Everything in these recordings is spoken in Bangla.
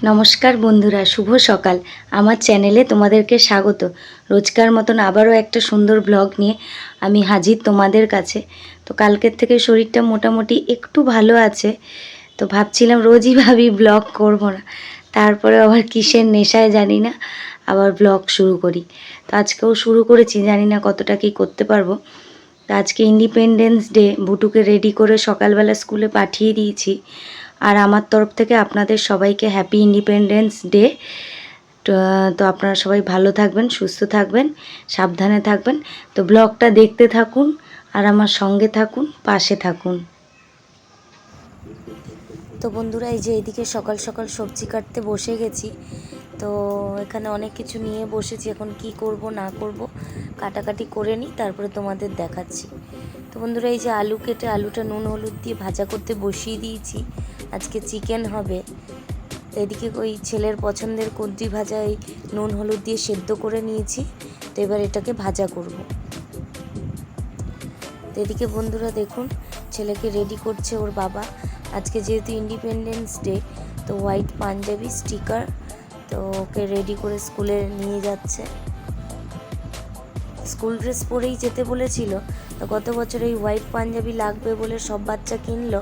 নমস্কার বন্ধুরা, শুভ সকাল। আমার চ্যানেলে তোমাদেরকে স্বাগত। রোজকার মতন আবারও একটা সুন্দর ব্লগ নিয়ে আমি হাজির তোমাদের কাছে। তো কালকের থেকে শরীরটা মোটামুটি একটু ভালো আছে। তো ভাবছিলাম, রোজই ভাবি ব্লগ করব না, তারপরে আবার কিসের নেশায় জানি না আবার ব্লগ শুরু করি। তো আজকেও শুরু করেছি, জানি না কতটা কি করতে পারবো। তো আজকে ইন্ডিপেন্ডেন্স ডে, বুটুকে রেডি করে সকালবেলা স্কুলে পাঠিয়ে দিয়েছি। আর আমার তরফ থেকে আপনাদের সবাইকে হ্যাপি ইন্ডিপেন্ডেন্স ডে। তো আপনারা সবাই ভালো থাকবেন, সুস্থ থাকবেন, সাবধানে থাকবেন। তো ব্লগটা দেখতে থাকুন আর আমার সঙ্গে থাকুন, পাশে থাকুন। তো বন্ধুরা, এই যে এদিকে সকাল সকাল সবজি কাটতে বসে গেছি। তো এখানে অনেক কিছু নিয়ে বসেছি, এখন কি করব না করব কাটাকাটি করে নিই, তারপরে তোমাদের দেখাচ্ছি। তো বন্ধুরা, এই যে আলু কেটে আলুটা নুন হলুদ দিয়ে ভাজা করতে বসিয়ে দিয়েছি। আজকে চিকেন হবে। তো এদিকে ওই ছেলের পছন্দের কুঁদরি ভাজা এই নুন হলুদ দিয়ে সেদ্ধ করে নিয়েছি। তো এবার এটাকে ভাজা করব। তো এদিকে বন্ধুরা দেখুন, ছেলেকে রেডি করছে ওর বাবা। আজকে যেহেতু ইন্ডিপেন্ডেন্স ডে, তো হোয়াইট পাঞ্জাবি স্টিকার, তো ওকে রেডি করে স্কুলে নিয়ে যাচ্ছে। স্কুল ড্রেস পরেই যেতে বলেছিল। তো গত বছর এই হোয়াইট পাঞ্জাবি লাগবে বলে সব বাচ্চা কিনলো,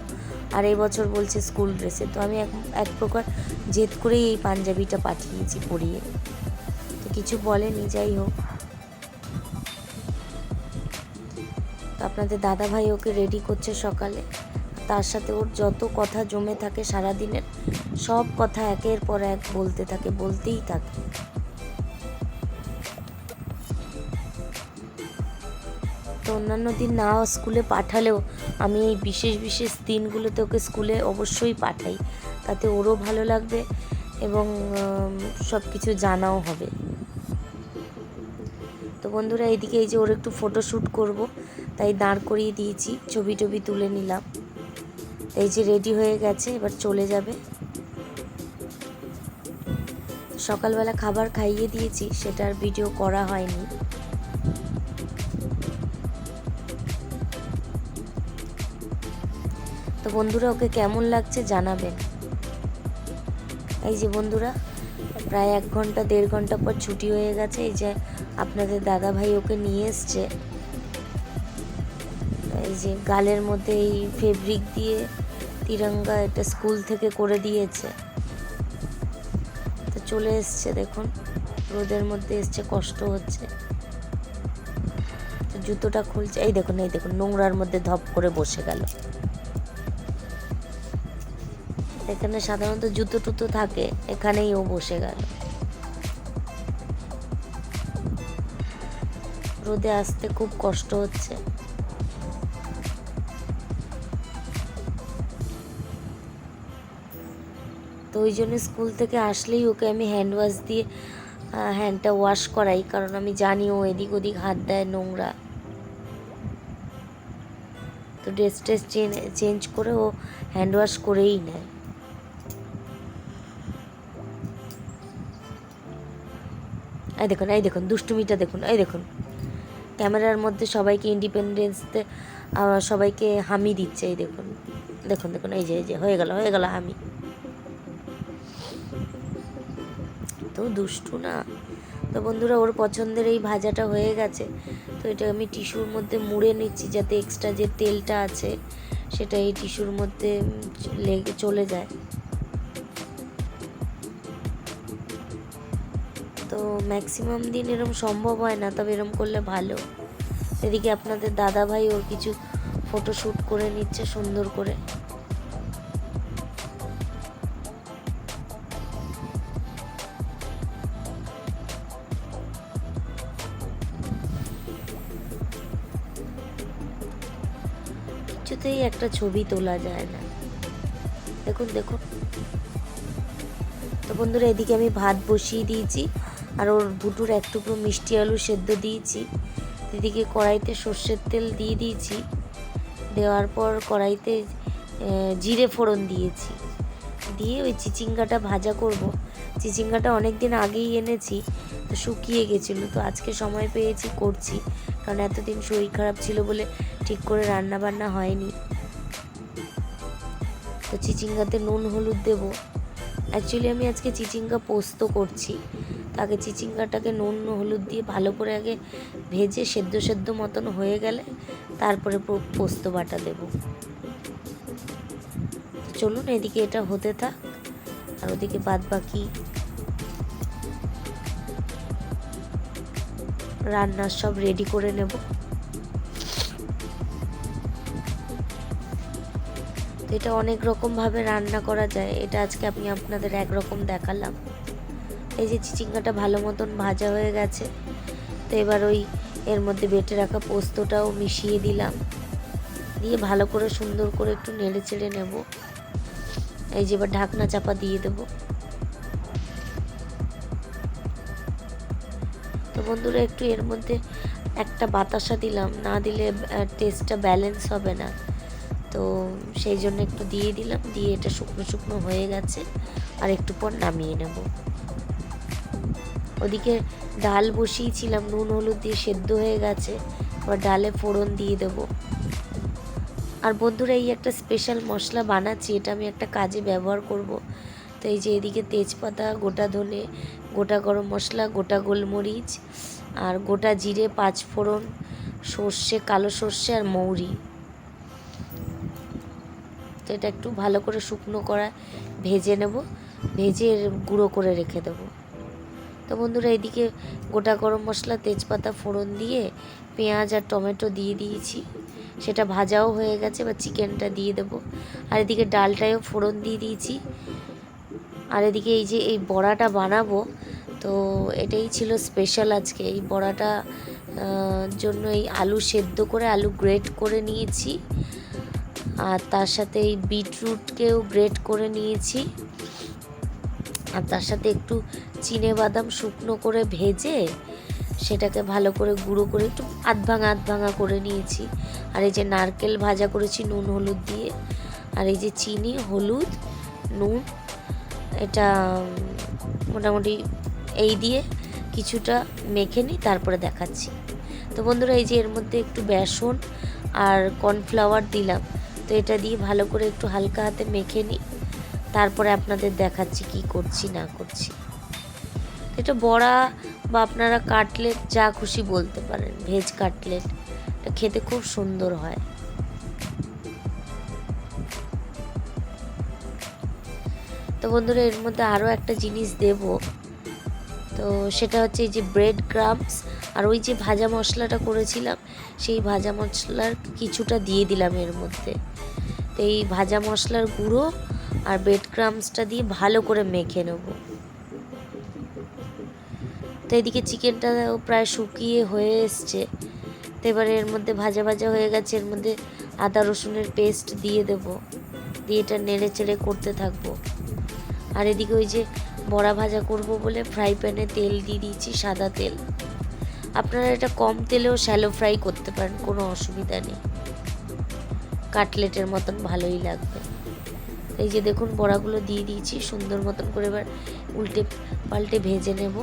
আর এই বছর বলছে স্কুল ড্রেসে। তো আমি এক প্রকার জেদ করেই এই পাঞ্জাবিটা পাঠিয়েছি পরিয়ে। তো কিছু বলেনি, যাই হোক। তো আপনাদের দাদাভাই ওকে রেডি করছে সকালে। তার সাথে ওর যত কথা জমে থাকে সারাদিনের, সব কথা একের পর এক বলতে থাকে, বলতেই থাকে। তো অন্যান্য দিন না স্কুলে পাঠালেও আমি এই বিশেষ বিশেষ দিনগুলোতে ওকে স্কুলে অবশ্যই পাঠাই, তাতে ওরও ভালো লাগবে এবং সব কিছু জানাও হবে। তো বন্ধুরা, এইদিকে এই যে ওর একটু ফটোশ্যুট করব, তাই দাঁড় করিয়ে দিয়েছি, ছবি টবি তুলে নিলাম। এই যে রেডি হয়ে গেছে, এবার চলে যাবে। সকালবেলা খাবার খাইয়ে দিয়েছি, সেটার ভিডিও করা হয়নি। তো বন্ধুরা, ওকে কেমন লাগছে জানাবেন। এই যে বন্ধুরা, প্রায় 1 ঘন্টা 1.5 ঘন্টা পর ছুটি হয়ে গেছে। এই যে আপনাদের দাদা ভাই ওকে নিয়ে এসছে। এই যে গালের মধ্যে এই ফেব্রিক দিয়ে তিরঙ্গা, এটা স্কুল থেকে করে দিয়েছে। তো চলে এসছে, দেখুন রোদের মধ্যে এসছে, কষ্ট হচ্ছে। তো জুতোটা খুলছে, এই দেখুন এই দেখুন, নোংরার মধ্যে ধপ করে বসে গেল। এখানে সাধারণত জুতো টুতো থাকে, এখানেই ও বসে গেল। রোদে আসতে খুব কষ্ট হচ্ছে। তো ওই জন্য স্কুল থেকে আসলেই ওকে আমি হ্যান্ড ওয়াশ দিয়ে হ্যান্ডটা ওয়াশ করাই, কারণ আমি জানি ও এদিক ওদিক হাত দেয়, নোংরা। তো ড্রেস চেঞ্জ করে ও হ্যান্ড ওয়াশ করেই নেয়। এই দেখুন এই দেখুন দুষ্টুমিটা দেখুন, এই দেখুন ক্যামেরার মধ্যে সবাইকে ইন্ডিপেন্ডেন্স ডে সবাইকে হামি দিচ্ছে। এই দেখুন দেখুন দেখুন, এই যে এই যে হয়ে গেল হামি। তো দুষ্টু না। তো বন্ধুরা, ওর পছন্দের এই ভাজাটা হয়ে গেছে। তো এটা আমি টিস্যুর মধ্যে মুড়ে নিচ্ছি, যাতে এক্সট্রা যে তেলটা আছে সেটা এই টিস্যুর মধ্যে লেগে চলে যায়। তো ম্যাক্সিমাম দিন এরম সম্ভব হয় না, তবে এরম করলে ভালো। এদিকে আপনাদের দাদা ভাই ওর কিছু ফটোশ্যুট করে নিচ্ছে সুন্দর করে। কিছুতেই একটা ছবি তোলা যায় না, দেখুন দেখুন। তো বন্ধুরা, এদিকে আমি ভাত বসিয়ে দিয়েছি, আর ওর বুটুর এক টুকরো মিষ্টি আলু সেদ্ধ দিয়েছি। এদিকে কড়াইতে সর্ষের তেল দিয়ে দিয়েছি। দেওয়ার পর কড়াইতে জিরে ফোড়ন দিয়েছি, দিয়ে ওই চিচিঙ্গাটা ভাজা করব। চিচিঙ্গাটা অনেক দিন আগেই এনেছি, তো শুকিয়ে গেছিলো, তো আজকে সময় পেয়েছি করছি, কারণ এতদিন শরীর খারাপ ছিল বলে ঠিক করে রান্না বান্না হয়নি। তো চিচিঙ্গাতে নুন হলুদ দেবো, অ্যাকচুয়ালি আমি আজকে চিচিঙ্গা পোস্ত করছি। তাকে চিচিঙ্গাটাকে নুন হলুদ দিয়ে ভালো করে আগে ভেজে সেদ্ধ সেদ্ধ মতন হয়ে গেলে তারপরে পোস্ত বাটা দেব। চলুন এদিকে এটা হতে থাক, আর ওদিকে বাদ বাকি রান্নার সব রেডি করে নেব। তো এটা অনেক রকমভাবে রান্না করা যায়, এটা আজকে আমি আপনাদের একরকম দেখালাম। এই যে চিচিঙ্গাটা ভালো মতন ভাজা হয়ে গেছে, তো এবার ওই এর মধ্যে বেটে রাখা পোস্তটাও মিশিয়ে দিলাম, দিয়ে ভালো করে সুন্দর করে একটু নেড়ে চেড়ে নেব। এই যে এবার ঢাকনা চাপা দিয়ে দেব। তো বন্ধুরা একটু এর মধ্যে একটা বাতাসা দিলাম, না দিলে টেস্টটা ব্যালেন্স হবে না, তো সেই জন্য একটু দিয়ে দিলাম। দিয়ে এটা শুকনো শুকনো হয়ে গেছে, আর একটু পর নামিয়ে নেব। ওদিকে ডাল বসিয়েছিলাম, নুন হলুদ দিয়ে সেদ্ধ হয়ে গেছে, এবার ডালে ফোড়ন দিয়ে দেব। আর বন্ধুরা এই একটা স্পেশাল মশলা বানাচ্ছি, এটা আমি একটা কাজে ব্যবহার করব। তো এই যে এদিকে তেজপাতা, গোটা ধনে, গোটা গরম মশলা, গোটা গোলমরিচ আর গোটা জিরে, 5 ফোড়ন, সর্ষে, কালো সর্ষে আর মৌরি, তো এটা একটু ভালো করে শুকনো করা ভেজে নেব, ভেজে গুঁড়ো করে রেখে দেবো। তো বন্ধুরা এদিকে গোটা গরম মশলা, তেজপাতা ফোড়ন দিয়ে পেঁয়াজ আর টমেটো দিয়ে দিয়েছি, সেটা ভাজাও হয়ে গেছে। এবার চিকেনটা দিয়ে দেবো, আর এদিকে ডালটায়ও ফোড়ন দিয়ে দিয়েছি। আর এদিকে এই যে এই বড়াটা বানাবো, তো এটাই ছিল স্পেশাল আজকে। এই বড়াটা জন্য এই আলু সেদ্ধ করে আলু গ্রেট করে নিয়েছি, আর তার সাথে এই বিটরুটকেও গ্রেট করে নিয়েছি, আর তার সাথে একটু চিনেবাদাম শুকনো করে ভেজে সেটাকে ভালো করে গুঁড়ো করে একটু আধ ভাঙা করে নিয়েছি। আর এই যে নারকেল ভাজা করেছি নুন হলুদ দিয়ে, আর এই যে চিনি, হলুদ, নুন, এটা মোটামুটি এই দিয়ে কিছুটা মেখে নিই, তারপরে দেখাচ্ছি। তো বন্ধুরা এই যে এর মধ্যে একটু বেসন আর কর্নফ্লাওয়ার দিলাম, তো এটা দিয়ে ভালো করে একটু হালকা হাতে মেখে নিই, তারপরে আপনাদের দেখাচ্ছি কি করছি না করছি। এটা বড়া বা আপনারা কাটলেট যা খুশি বলতে পারেন, ভেজ কাটলেট, এটা খেতে খুব সুন্দর হয়। তো বন্ধুরা এর মধ্যে আরও একটা জিনিস দেব, তো সেটা হচ্ছে এই যে ব্রেড ক্রাম্বস, আর ওই যে ভাজা মশলাটা করেছিলাম সেই ভাজা মশলার কিছুটা দিয়ে দিলাম এর মধ্যে। তো এই ভাজা মশলার গুঁড়ো আর ব্রেড ক্রাম্বসটা দিয়ে ভালো করে মেখে নেব। তো এদিকে চিকেনটাও প্রায় শুকিয়ে হয়ে এসছে, তো এবারে এর মধ্যে ভাজা ভাজা হয়ে গেছে, এর মধ্যে আদা রসুনের পেস্ট দিয়ে দেব, দিয়ে এটা নেড়ে চেড়ে করতে থাকবো। আর এদিকে ওই যে বড়া ভাজা করব বলে ফ্রাই প্যানে তেল দিয়ে দিয়েছি, সাদা তেল। আপনারা এটা কম তেলেও শ্যালো ফ্রাই করতে পারেন, কোনো অসুবিধা নেই, কাটলেটের মতন ভালোই লাগবে। এই যে দেখুন বড়াগুলো দিয়ে দিয়েছি সুন্দর মতন করে, এবার উল্টে পাল্টে ভেজে নেব।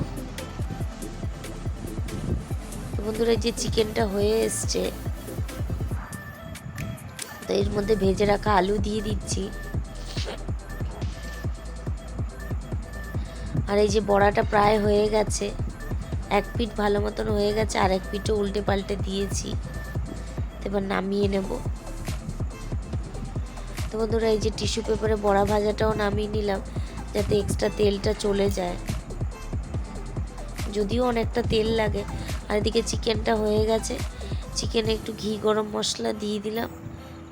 বন্ধুরা যে চিকেনটা হয়ে এসছে, তো এর মধ্যে ভেজে রাখা আলু দিয়ে দিচ্ছি, আর এই যে বড়াটা প্রায় হয়ে গেছে, এক পিঠ ভালো মতন হয়ে গেছে, আর এক পিঠও উল্টে পাল্টে দিয়েছি, এবার নামিয়ে নেব। তো বন্ধুরা এই যে টিস্যু পেপারে বড়া ভাজাটাও নামিয়ে নিলাম, যাতে এক্সট্রা তেলটা চলে যায়, যদিও অনেকটা তেল লাগে। আর এদিকে চিকেনটা হয়ে গেছে, চিকেনে একটু ঘি গরম মশলা দিয়ে দিলাম,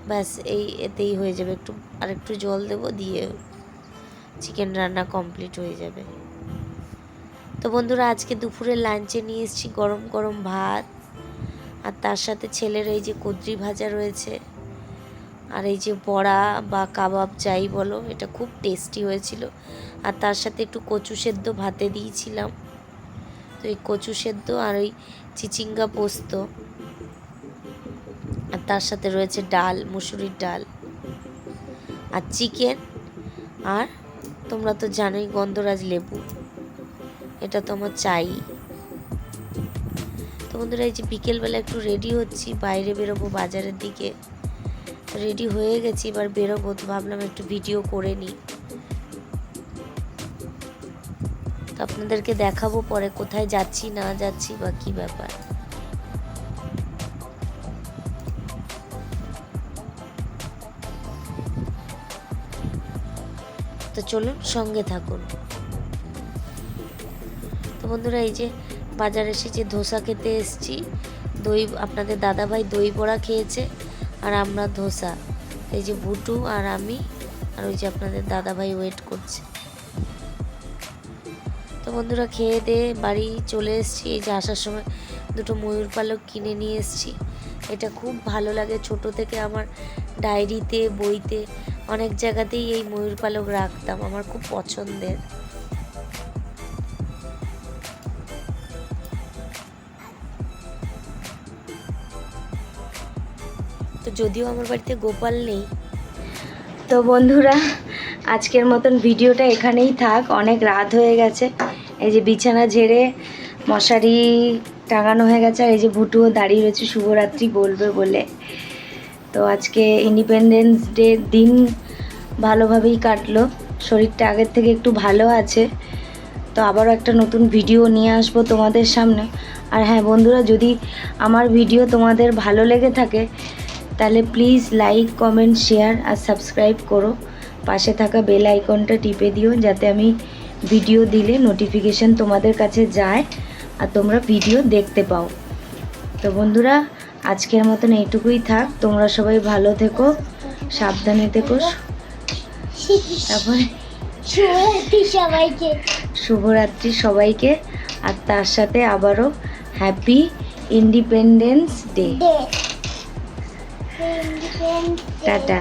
ব্যাস এই এতেই হয়ে যাবে। আর একটু জল দেবো, দিয়ে চিকেন রান্না কমপ্লিট হয়ে যাবে। তো বন্ধুরা আজকে দুপুরে লাঞ্চে নিয়ে এসেছি গরম গরম ভাত, আর তার সাথে ছেলের এই যে কুঁদরি ভাজা রয়েছে, আর এই যে বড়া বা কাবাব যাই বলো, এটা খুব টেস্টি হয়েছিল। আর তার সাথে একটু কচু সেদ্ধ ভাতে দিয়েছিলাম, তো এই কচু সেদ্ধ আর ওই চিচিঙ্গা পোস্ত, আর তার সাথে রয়েছে ডাল, মুসুরির ডাল আর চিকেন, আর তোমরা তো জানোই গন্ধরাজ লেবু, এটা তো আমার চাই। তো বন্ধুরা এই যে বিকেলবেলা একটু রেডি হচ্ছি, বাইরে বেরোবো বাজারের দিকে, রেডি হয়ে গেছি, এবার বেরোবো, তো ভাবলাম একটু ভিডিও করে নিই। তো আপনাদেরকে দেখাবো পরে কোথায় যাচ্ছি না যাচ্ছি বা কী ব্যাপার। তো চলুন সঙ্গে থাকুন। তো বন্ধুরা এই যে বাজারে এসে ধোসা খেতে এসেছি। দই, আপনাদের দাদাভাই দই বড়া খেয়েছে আর আমরা ধোসা। এই যে বুটু আর আমি আর ওই যে আপনাদের দাদাভাই ওয়েট করছে। তো বন্ধুরা খেয়ে দিয়ে বাড়ি চলে এসেছি। এই যে আসার সময় দুটো ময়ূর পালক কিনে নিয়ে এসেছি। এটা খুব ভালো লাগে, ছোট থেকে আমার ডায়েরিতে, বইতে, অনেক জায়গাতেই এই ময়ূর পালক রাখতাম, আমার খুব পছন্দের। তো যদিও আমার বাড়িতে গোপাল নেই। তো বন্ধুরা আজকের মতন ভিডিওটা এখানেই থাক, অনেক রাত হয়ে গেছে। এই যে বিছানা ঝেড়ে মশারি টাঙানো হয়ে গেছে আর এই যে ভুটুও দাঁড়িয়ে রয়েছে শুভরাত্রি বলবে বলে। তো আজকে ইন্ডিপেন্ডেন্স ডে দিন ভালোভাবেই কাটলো, শরীরটা আগের থেকে একটু ভালো আছে। তো আবারও একটা নতুন ভিডিও নিয়ে আসবো তোমাদের সামনে। আর হ্যাঁ বন্ধুরা, যদি আমার ভিডিও তোমাদের ভালো লেগে থাকে তাহলে প্লিজ লাইক, কমেন্ট, শেয়ার আর সাবস্ক্রাইব করো। পাশে থাকা বেল আইকনটা টিপে দিও যাতে আমি ভিডিও দিলে নোটিফিকেশান তোমাদের কাছে যায় আর তোমরা ভিডিও দেখতে পাও। তো বন্ধুরা আজকের মতন এইটুকুই থাক, তোমরা সবাই ভালো থেকো, সাবধানে থেকো। তারপরে শুভরাত্রি সবাইকে, আর তার সাথে আবারও হ্যাপি ইন্ডিপেন্ডেন্স ডে। টাটা।